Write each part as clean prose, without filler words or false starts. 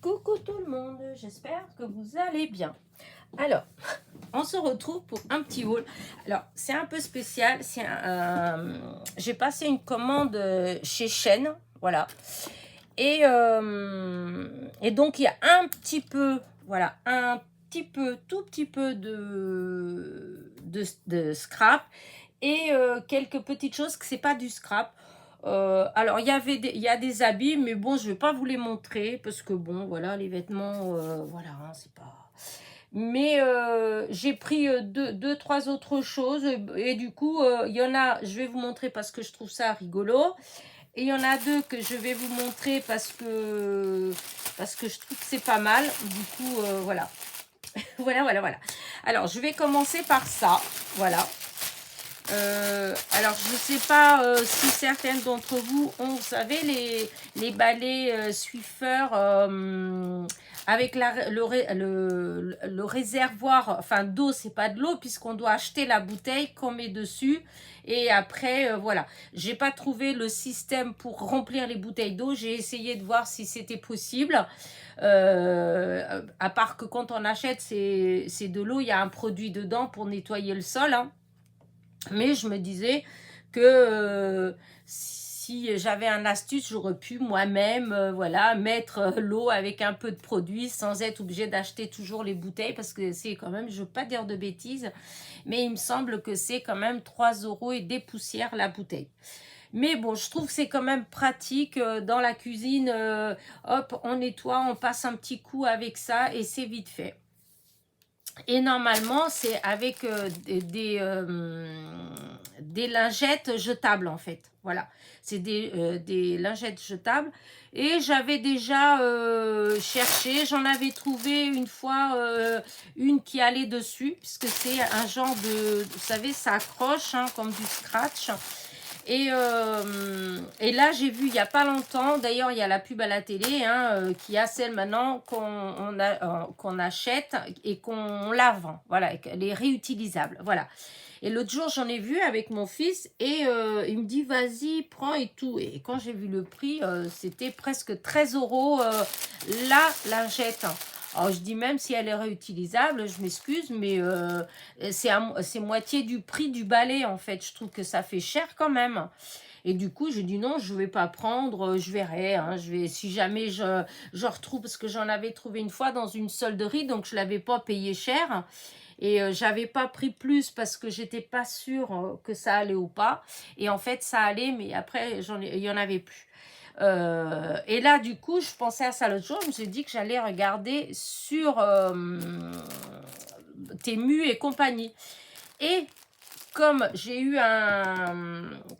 Coucou tout le monde, j'espère que vous allez bien. Alors, on se retrouve pour un petit haul. Alors, c'est un peu spécial. J'ai passé une commande chez Shein, voilà. Et donc, il y a un petit peu, voilà, un petit peu, tout petit peu de scrap et quelques petites choses que c'est pas du scrap. Alors, il y a des habits, mais bon, je vais pas vous les montrer parce que bon, voilà, les vêtements, voilà, hein, c'est pas. Mais j'ai pris deux, trois autres choses et du coup, il y en a, je vais vous montrer parce que je trouve ça rigolo. Et il y en a deux que je vais vous montrer parce que je trouve que c'est pas mal. Du coup, voilà. Voilà. Alors, je vais commencer par ça. Voilà. Alors, je ne sais pas si certaines d'entre vous ont, vous savez, les balais Swiffer avec le réservoir, enfin d'eau, c'est pas de l'eau puisqu'on doit acheter la bouteille qu'on met dessus. Et après, voilà, j'ai pas trouvé le système pour remplir les bouteilles d'eau. J'ai essayé de voir si c'était possible. À part que quand on achète, c'est de l'eau, il y a un produit dedans pour nettoyer le sol, hein. Mais je me disais que si j'avais un astuce, j'aurais pu moi-même voilà, mettre l'eau avec un peu de produit sans être obligée d'acheter toujours les bouteilles parce que c'est quand même, je ne veux pas dire de bêtises, mais il me semble que c'est quand même 3 € et des poussières la bouteille. Mais bon, je trouve que c'est quand même pratique dans la cuisine. Hop, on nettoie, on passe un petit coup avec ça et c'est vite fait. Et normalement, c'est avec des lingettes jetables, en fait. Voilà, c'est des lingettes jetables. Et j'avais déjà cherché, j'en avais trouvé une fois une qui allait dessus, puisque c'est un genre de, vous savez, ça accroche hein, comme du scratch. Et là, j'ai vu il n'y a pas longtemps, d'ailleurs, il y a la pub à la télé, hein, qui a celle maintenant qu'on achète et qu'on la vend. Voilà, elle est réutilisable. Voilà. Et l'autre jour, j'en ai vu avec mon fils et il me dit, vas-y, prends et tout. Et quand j'ai vu le prix, c'était presque 13 € la lingette. Alors, je dis même si elle est réutilisable, je m'excuse, mais c'est moitié du prix du balai, en fait. Je trouve que ça fait cher quand même. Et du coup, je dis non, je ne vais pas prendre, je verrai. Hein, si jamais je retrouve, parce que j'en avais trouvé une fois dans une solderie, donc je ne l'avais pas payé cher. Et j'avais pas pris plus parce que j'étais pas sûre que ça allait ou pas. Et en fait, ça allait, mais après, il y en avait plus. Et là, du coup, je pensais à ça l'autre jour. Je me suis dit que j'allais regarder sur Temu et compagnie. Et comme j'ai eu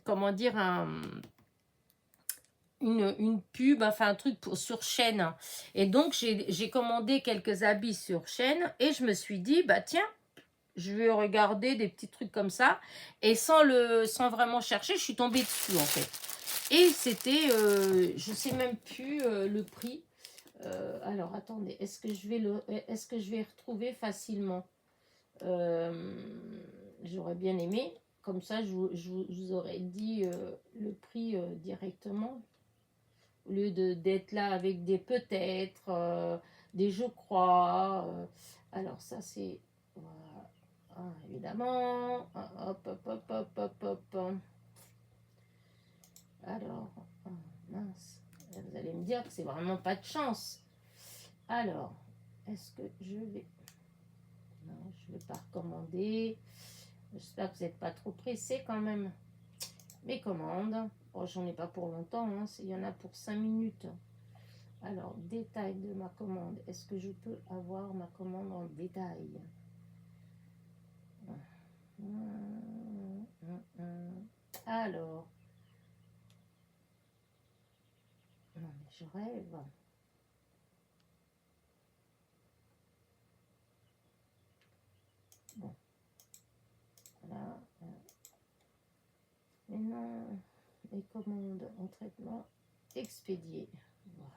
comment dire, une pub, enfin un truc sur Shein. Et donc, j'ai commandé quelques habits sur Shein et je me suis dit, bah tiens, je vais regarder des petits trucs comme ça. Et sans vraiment chercher, je suis tombée dessus en fait. Et c'était, je sais même plus le prix. Alors, attendez, est-ce que je vais retrouver facilement j'aurais bien aimé. Comme ça, je vous aurais dit le prix directement. Au lieu d'être là avec des peut-être, des je crois. Alors, ça, c'est. Voilà. Ah, évidemment. Ah, hop, hop, hop, hop, hop, hop. Alors, ah, mince. Vous allez me dire que c'est vraiment pas de chance. Alors, est-ce que je vais. Non, je ne vais pas recommander. J'espère que vous n'êtes pas trop pressé quand même. Mes commandes. Bon, j'en ai pas pour longtemps. Hein. Il y en a pour 5 minutes. Alors, détail de ma commande. Est-ce que je peux avoir ma commande en détail? Alors. Non, mais je rêve. Bon. Voilà. Mais non. Mes commandes en traitement expédié. Voilà.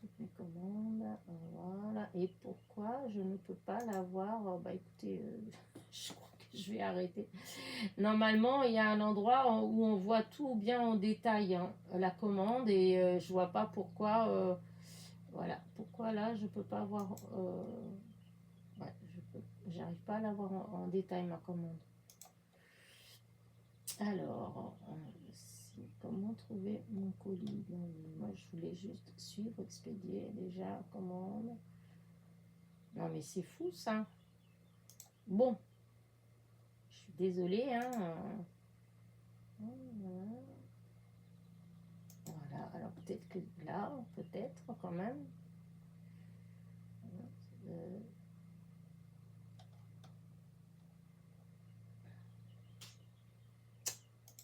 Toutes mes commandes. Voilà. Et pourquoi je ne peux pas l'avoir? Bah écoutez, je crois que Je vais arrêter. Normalement, il y a un endroit où on voit tout bien en détail, hein, la commande, et je vois pas pourquoi. Voilà, pourquoi là, je peux pas voir. Ouais, j'arrive pas à l'avoir en détail, ma commande. Alors, comment trouver mon colis? Non, moi, je voulais juste suivre, expédier, déjà, commande. Non, mais c'est fou, ça. Bon, je suis désolée, hein. Voilà, alors peut-être que là, peut-être quand même.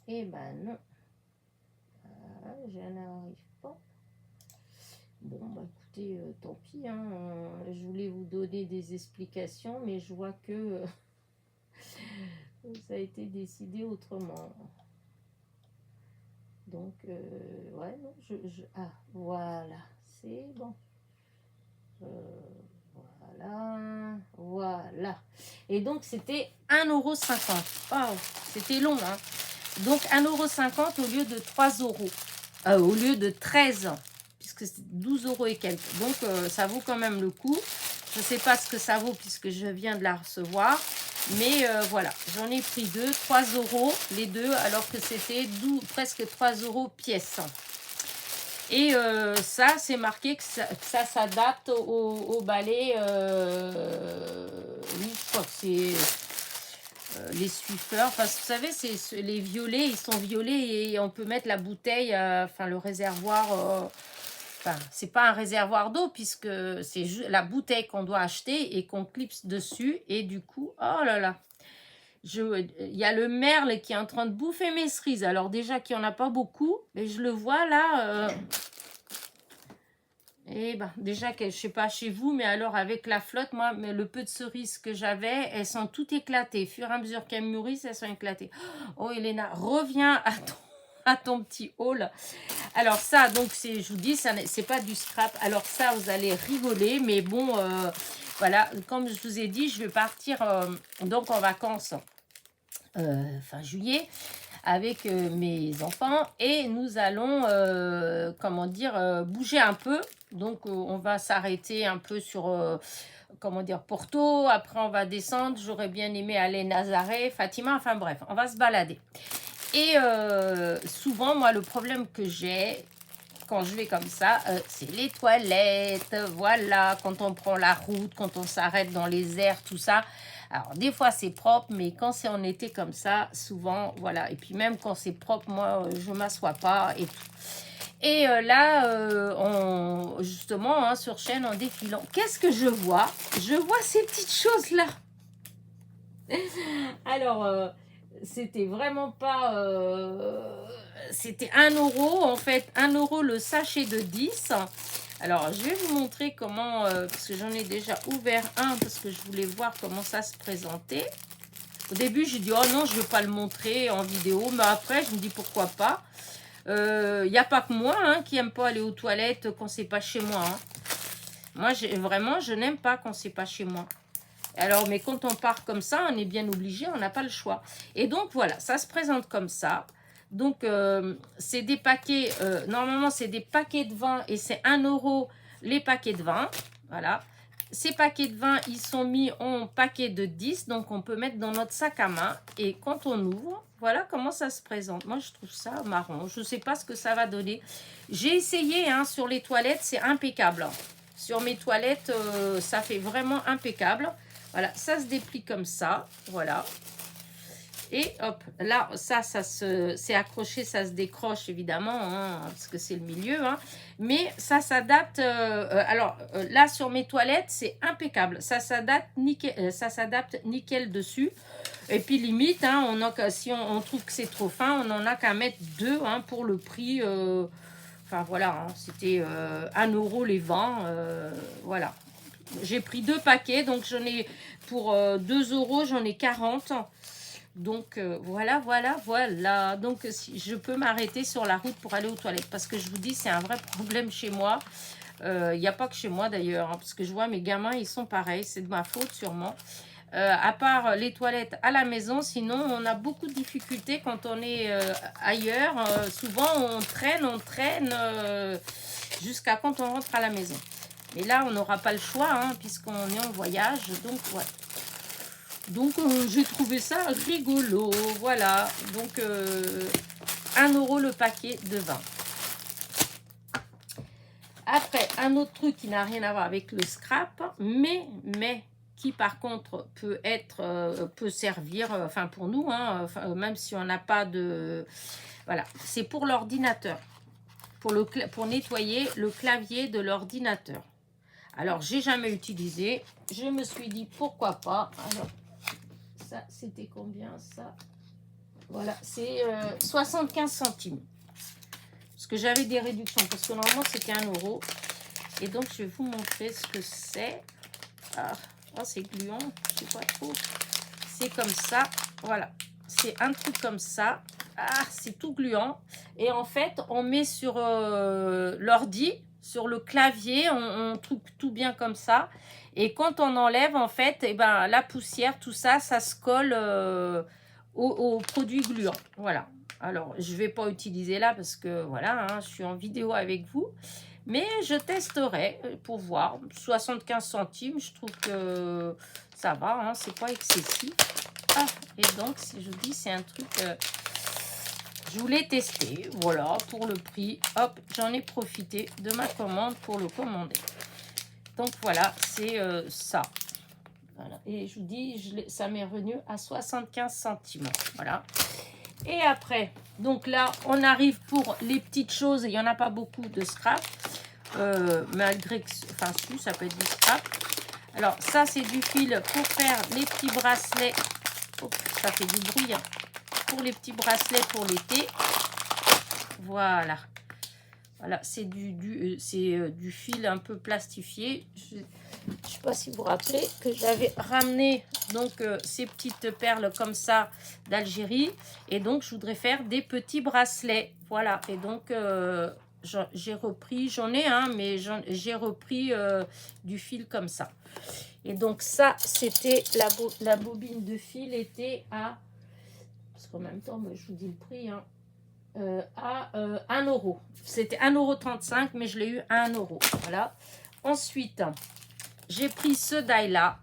Eh ben non. Je n'arrive pas. Bon, bah écoutez, tant pis, hein, je voulais vous donner des explications, mais je vois que ça a été décidé autrement. Donc, ouais, non, ah, voilà, c'est bon. Voilà, voilà. Et donc, c'était 1,50 €. Waouh, c'était long, hein. Donc, 1,50 € au lieu de 3 €. Au lieu de 13, puisque c'est 12 € et quelques. Donc, ça vaut quand même le coup. Je ne sais pas ce que ça vaut puisque je viens de la recevoir. Mais voilà, j'en ai pris 2, 3 € les deux, alors que c'était presque 3 € pièce. Et ça, c'est marqué que ça s'adapte au balai. Oui, je crois que c'est les suifeurs. Enfin, vous savez, les violets, ils sont violets et on peut mettre la bouteille, enfin le réservoir. Enfin, c'est pas un réservoir d'eau puisque c'est la bouteille qu'on doit acheter et qu'on clipse dessus. Et du coup, oh là là, il y a le merle qui est en train de bouffer mes cerises. Alors déjà qu'il n'y en a pas beaucoup, mais je le vois là. Et ben, déjà que je sais pas chez vous, mais alors avec la flotte, moi, mais le peu de cerises que j'avais, elles sont toutes éclatées. Au fur et à mesure qu'elles mûrissent, elles sont éclatées. Oh, Elena, reviens à ton petit haul. Alors ça, donc, je vous dis, c'est pas du scrap. Alors ça, vous allez rigoler, mais bon, voilà, comme je vous ai dit, je vais partir donc en vacances fin juillet avec mes enfants et nous allons, comment dire, bouger un peu. Donc, on va s'arrêter un peu sur, comment dire, Porto. Après, on va descendre. J'aurais bien aimé aller Nazaré, Fatima. Enfin bref, on va se balader. Et souvent, moi, le problème que j'ai quand je vais comme ça, c'est les toilettes. Voilà, quand on prend la route, quand on s'arrête dans les airs, tout ça. Alors, des fois, c'est propre, mais quand c'est en été comme ça, souvent, voilà. Et puis, même quand c'est propre, moi, je ne m'assois pas et tout. Et là, justement, hein, sur chaîne, en défilant, qu'est-ce que je vois? Je vois ces petites choses-là. Alors, c'était vraiment pas... c'était 1 € en fait, 1 € le sachet de 10. Alors, je vais vous montrer comment, parce que j'en ai déjà ouvert un, parce que je voulais voir comment ça se présentait. Au début, j'ai dit, oh non, je ne vais pas le montrer en vidéo, mais après, je me dis, pourquoi pas. Il n'y a pas que moi hein, qui n'aime pas aller aux toilettes quand c'est pas chez moi. Hein. Moi, vraiment, je n'aime pas quand c'est pas chez moi. Alors, mais quand on part comme ça, on est bien obligé, on n'a pas le choix. Et donc, voilà, ça se présente comme ça. Donc, c'est des paquets, normalement, c'est des paquets de vin et c'est 1 € les paquets de vin. Voilà. Ces paquets de vin, ils sont mis en paquets de 10, donc on peut mettre dans notre sac à main. Et quand on ouvre, voilà comment ça se présente. Moi, je trouve ça marrant. Je ne sais pas ce que ça va donner. J'ai essayé hein, sur les toilettes, c'est impeccable. Sur mes toilettes, ça fait vraiment impeccable. Voilà, ça se déplie comme ça, voilà. Et hop, là, ça c'est accroché, ça se décroche évidemment, hein, parce que c'est le milieu. Hein. Mais ça s'adapte, alors là sur mes toilettes, c'est impeccable. Ça s'adapte nickel dessus. Et puis limite, hein, si on trouve que c'est trop fin, on n'en a qu'à mettre 2 hein, pour le prix. Enfin voilà, hein, c'était 1 € les 20, voilà. J'ai pris 2 paquets, donc j'en ai pour 2 €, j'en ai 40. Donc voilà. Donc si je peux m'arrêter sur la route pour aller aux toilettes parce que je vous dis c'est un vrai problème chez moi. Il n'y a pas que chez moi d'ailleurs, hein, parce que je vois mes gamins ils sont pareils, c'est de ma faute sûrement. à part les toilettes à la maison. Sinon, on a beaucoup de difficultés quand on est ailleurs. Souvent, on traîne jusqu'à quand on rentre à la maison. Mais là, on n'aura pas le choix, hein, puisqu'on est en voyage. Donc, ouais. Donc, j'ai trouvé ça rigolo. Voilà. Donc, 1 € le paquet de 20. Après, un autre truc qui n'a rien à voir avec le scrap, mais qui par contre peut être, peut servir, enfin pour nous, hein, même si on n'a pas de... Voilà, c'est pour l'ordinateur, pour nettoyer le clavier de l'ordinateur. Alors, j'ai jamais utilisé, je me suis dit pourquoi pas. Alors, ça, c'était combien ça? Voilà, c'est 75 centimes. Parce que j'avais des réductions, parce que normalement c'était 1 €. Et donc, je vais vous montrer ce que c'est. Ah, oh, c'est gluant, je sais pas trop. C'est comme ça, voilà. C'est un truc comme ça. Ah, c'est tout gluant. Et en fait, on met sur l'ordi, sur le clavier, on truque tout bien comme ça. Et quand on enlève, en fait, eh ben, la poussière, tout ça, ça se colle au produit gluant. Voilà. Alors, je ne vais pas utiliser là parce que, voilà, hein, je suis en vidéo avec vous. Mais je testerai pour voir. 75 centimes, je trouve que ça va, hein, c'est pas excessif. Ah, et donc, si je dis, c'est un truc... je voulais tester, voilà, pour le prix. Hop, j'en ai profité de ma commande pour le commander. Donc, voilà, c'est ça. Voilà. Et je vous dis, ça m'est revenu à 75 centimes. Voilà. Et après, donc là, on arrive pour les petites choses. Il n'y en a pas beaucoup de scrap. Malgré que, enfin, si, ça peut être du scrap. Alors, ça, c'est du fil pour faire les petits bracelets. Oh, ça fait du bruit. Hein. Pour les petits bracelets pour l'été. Voilà. Voilà, c'est du fil un peu plastifié. Je ne sais pas si vous vous rappelez que j'avais ramené donc ces petites perles comme ça d'Algérie. Et donc, je voudrais faire des petits bracelets. Voilà. Et donc, j'ai repris, j'en ai un, mais j'ai repris du fil comme ça. Et donc, ça, c'était la bobine de fil était à... Parce qu'en même temps, je vous dis le prix, hein. À 1 €. C'était 1,35 €, mais je l'ai eu à 1 €. Voilà. Ensuite, j'ai pris ce die-là,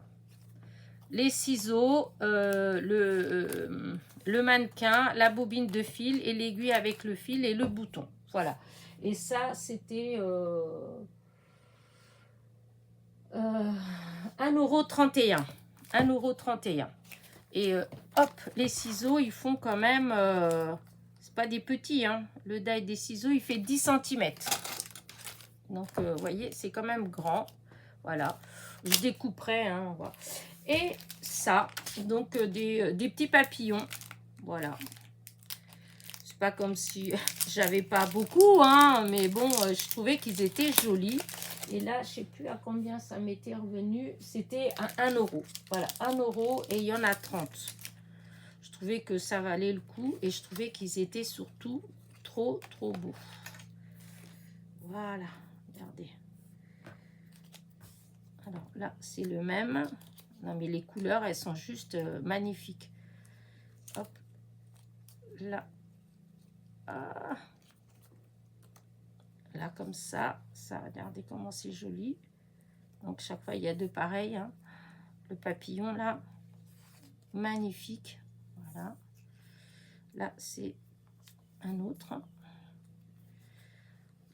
les ciseaux, le mannequin, la bobine de fil et l'aiguille avec le fil et le bouton. Voilà. Et ça, c'était 1,31 €. 1,31 €. Et hop, les ciseaux, ils font quand même... c'est pas des petits, hein. Le die des ciseaux, il fait 10 cm. Donc, vous voyez, c'est quand même grand. Voilà. Je découperai, hein. Voilà. Et ça, donc des petits papillons. Voilà. C'est pas comme si j'avais pas beaucoup, hein. Mais bon, je trouvais qu'ils étaient jolis. Et là, je sais plus à combien ça m'était revenu. C'était à 1 €. Voilà, 1 € et il y en a 30. Je trouvais que ça valait le coup et je trouvais qu'ils étaient surtout trop beaux. Voilà, regardez. Alors là, c'est le même. Non, mais les couleurs, elles sont juste magnifiques. Hop. Là. Ah. Là, comme ça. Regardez comment c'est joli. Donc, chaque fois, il y a deux pareils. Hein. Le papillon, là. Magnifique. Voilà. Là, c'est un autre.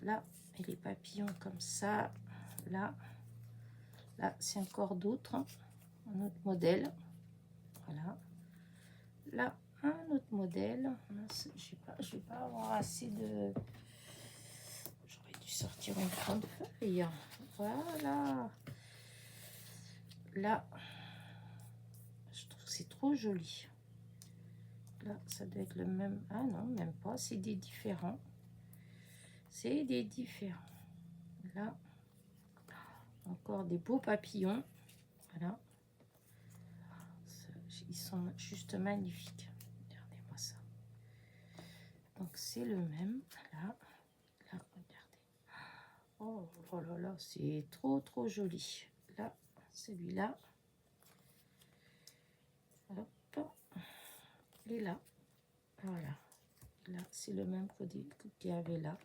Là, et les papillons comme ça. Là. Là, c'est encore d'autres. Un autre modèle. Voilà. Là, un autre modèle. Je vais pas avoir assez de... J'aurais dû sortir une grande feuille. Voilà. Là, je trouve que c'est trop joli. Là, ça doit être le même. Ah non, même pas. C'est des différents. C'est des différents. Là, encore des beaux papillons. Voilà. Ils sont juste magnifiques. Regardez-moi ça. Donc, c'est le même. Là, regardez. Oh, oh là là, c'est trop joli. Là, celui-là. Hop, et là, voilà. Là, c'est le même produit qu'il y avait là.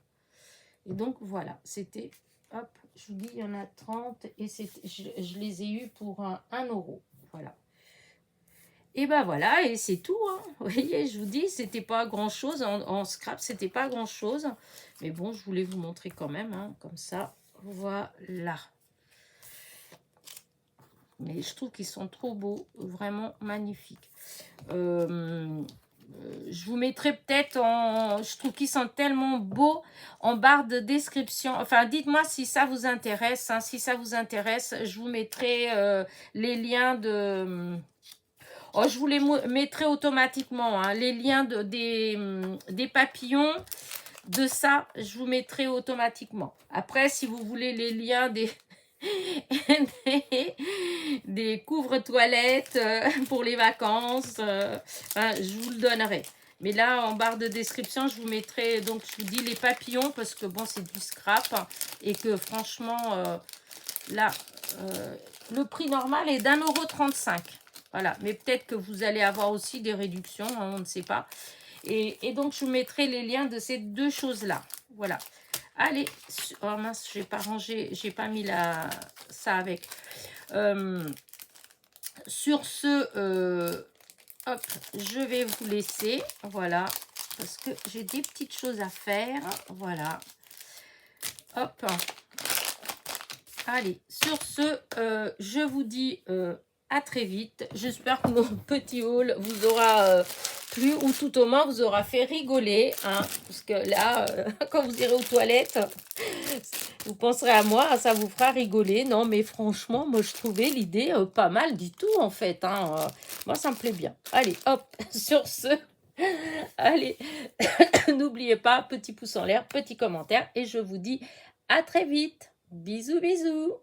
Et donc, voilà, c'était, hop, je vous dis, il y en a 30 et je les ai eus pour 1 euro. Voilà. Et ben voilà, et c'est tout. Hein. Vous voyez, je vous dis, c'était pas grand-chose. En scrap, c'était pas grand-chose. Mais bon, je voulais vous montrer quand même, hein, comme ça. Voilà. Mais je trouve qu'ils sont trop beaux, vraiment magnifiques. Je vous mettrai peut-être en... Je trouve qu'ils sont tellement beaux en barre de description. Enfin, dites-moi si ça vous intéresse. Hein. Si ça vous intéresse, je vous mettrai les liens de... Oh, je vous les mettrai automatiquement. Hein. Les liens des papillons, de ça, je vous mettrai automatiquement. Après, si vous voulez les liens des couvre-toilettes pour les vacances, je vous le donnerai. Mais là, en barre de description, je vous mettrai, donc je vous dis les papillons, parce que bon, c'est du scrap, hein, et que franchement, là, le prix normal est d'1,35 €. Voilà, mais peut-être que vous allez avoir aussi des réductions, hein, on ne sait pas. Et donc, je vous mettrai les liens de ces deux choses-là. Voilà. Allez, oh mince, j'ai pas rangé, j'ai pas mis ça avec. Sur ce, hop, je vais vous laisser, voilà, parce que j'ai des petites choses à faire, voilà. Hop, allez, sur ce, je vous dis à très vite. J'espère que mon petit haul vous aura plu, ou tout au moins vous aura fait rigoler, hein, parce que là, quand vous irez aux toilettes, vous penserez à moi, ça vous fera rigoler. Non, mais franchement, moi, je trouvais l'idée pas mal du tout, en fait. Hein. Moi, ça me plaît bien. Allez, hop, sur ce, allez, n'oubliez pas, petit pouce en l'air, petit commentaire, et je vous dis à très vite. Bisous, bisous.